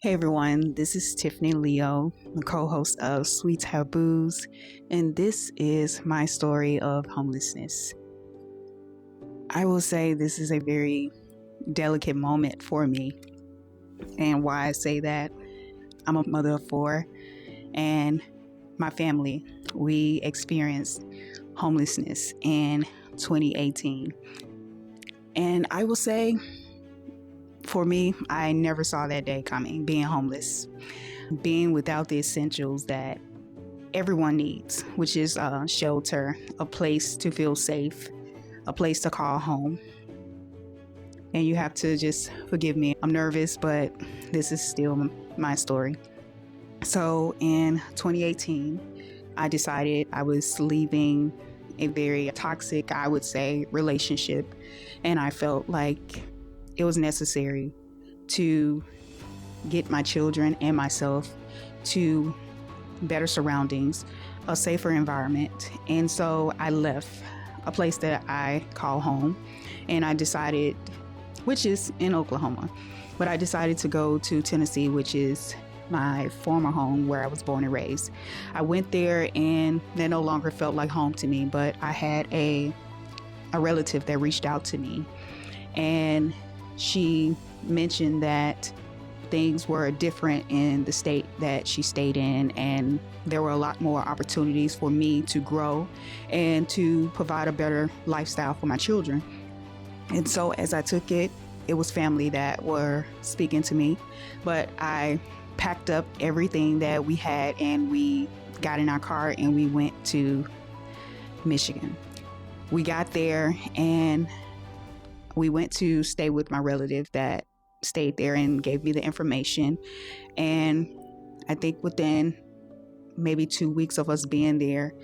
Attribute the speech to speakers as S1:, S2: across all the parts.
S1: Hey everyone, this is Tiffany Leo, the co-host of Sweet Taboos, and this is my story of homelessness. I will say this is a very delicate moment for me, and why I say that, I'm a mother of four, and my family, we experienced homelessness in 2018. And I will say, for me, I never saw that day coming, being homeless, being without the essentials that everyone needs, which is a shelter, a place to feel safe, a place to call home. And you have to just forgive me. I'm nervous, but this is still my story. So in 2018, I decided I was leaving a very toxic, I would say, relationship. And I felt like it was necessary to get my children and myself to better surroundings, a safer environment. And so I left a place that I call home, and I decided, which is in Oklahoma, but I decided to go to Tennessee, which is my former home where I was born and raised. I went there and that no longer felt like home to me, but I had a relative that reached out to me, and she mentioned that things were different in the state that she stayed in, and there were a lot more opportunities for me to grow and to provide a better lifestyle for my children. And so as I took it, it was family that were speaking to me, but I packed up everything that we had and we got in our car and we went to Michigan. We got there and we went to stay with my relative that stayed there and gave me the information. And I think within maybe 2 weeks of us being there,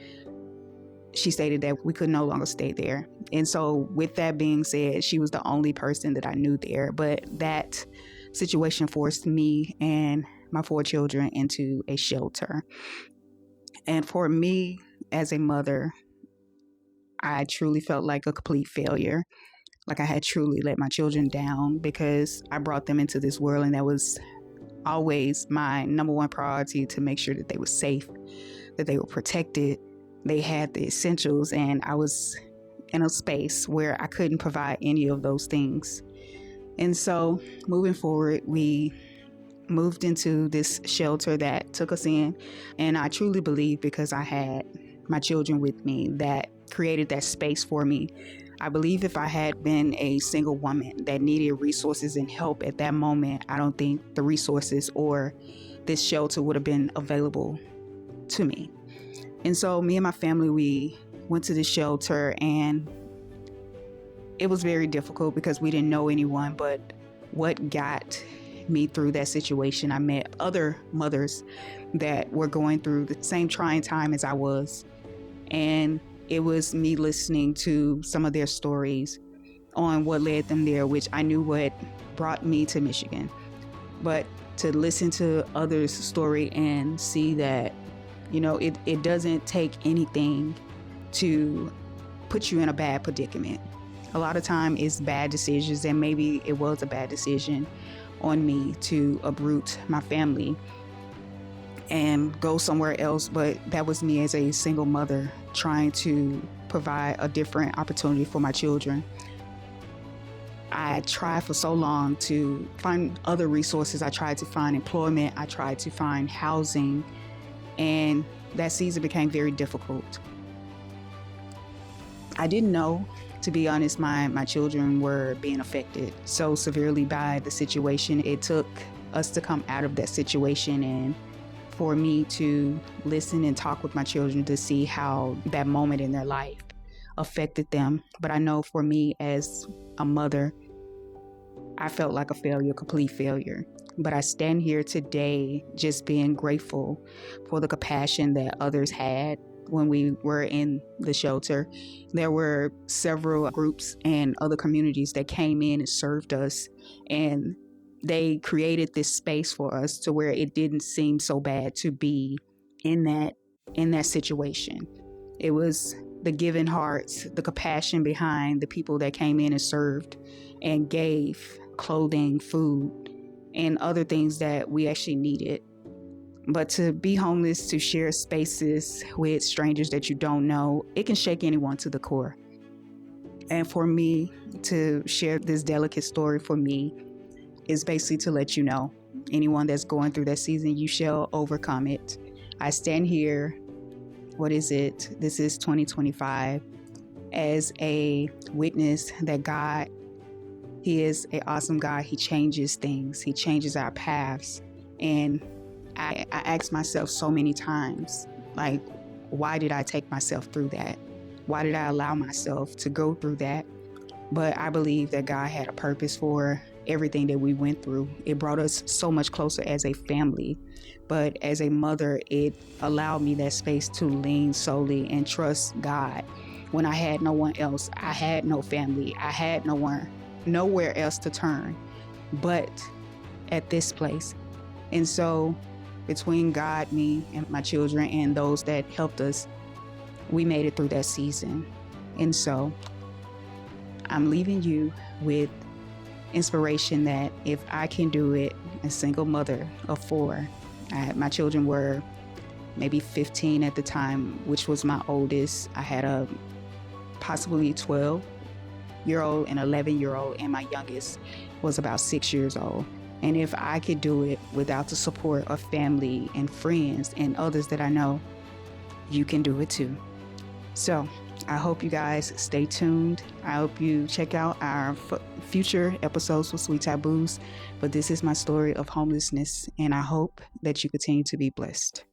S1: she stated that we could no longer stay there. And so with that being said, she was the only person that I knew there. But that situation forced me and my 4 children into a shelter. And for me as a mother, I truly felt like a complete failure. Like I had truly let my children down because I brought them into this world, and that was always my number one priority, to make sure that they were safe, that they were protected, they had the essentials, and I was in a space where I couldn't provide any of those things. And so moving forward, we moved into this shelter that took us in, and I truly believe because I had my children with me, that created that space for me. I believe if I had been a single woman that needed resources and help at that moment, I don't think the resources or this shelter would have been available to me. And so me and my family, we went to the shelter, and it was very difficult because we didn't know anyone. But what got me through that situation, I met other mothers that were going through the same trying time as I was. And it was me listening to some of their stories on what led them there, which I knew what brought me to Michigan. But to listen to others' story and see that, it doesn't take anything to put you in a bad predicament. A lot of time it's bad decisions, and maybe it was a bad decision on me to uproot my family and go somewhere else, but that was me as a single mother trying to provide a different opportunity for my children. I tried for so long to find other resources. I tried to find employment. I tried to find housing, and that season became very difficult. I didn't know, to be honest, my children were being affected so severely by the situation. It took us to come out of that situation and for me to listen and talk with my children to see how that moment in their life affected them. But I know for me as a mother, I felt like a failure, complete failure. But I stand here today just being grateful for the compassion that others had when we were in the shelter. There were several groups and other communities that came in and served us, and they created this space for us to where it didn't seem so bad to be in that situation. It was the giving hearts, the compassion behind the people that came in and served and gave clothing, food, and other things that we actually needed. But to be homeless, to share spaces with strangers that you don't know, it can shake anyone to the core. And for me to share this delicate story for me is basically to let you know, anyone that's going through that season, you shall overcome it. I stand here, what is it? This is 2025, as a witness that God, He is an awesome God. He changes things. He changes our paths. And I ask myself so many times, like, why did I take myself through that? Why did I allow myself to go through that? But I believe that God had a purpose for everything that we went through. It brought us so much closer as a family. But as a mother, it allowed me that space to lean solely and trust God. When I had no one else, I had no family, I had nowhere else to turn but at this place. And so between God, me, and my children, and those that helped us, we made it through that season. And so I'm leaving you with inspiration that if I can do it, a single mother of 4, my children were maybe 15 at the time, which was my oldest. I had a possibly 12-year-old and 11-year-old, and my youngest was about 6 years old. And if I could do it without the support of family and friends and others that I know, you can do it too. So I hope you guys stay tuned. I hope you check out our future episodes with Sweet Taboos. But this is my story of homelessness, and I hope that you continue to be blessed.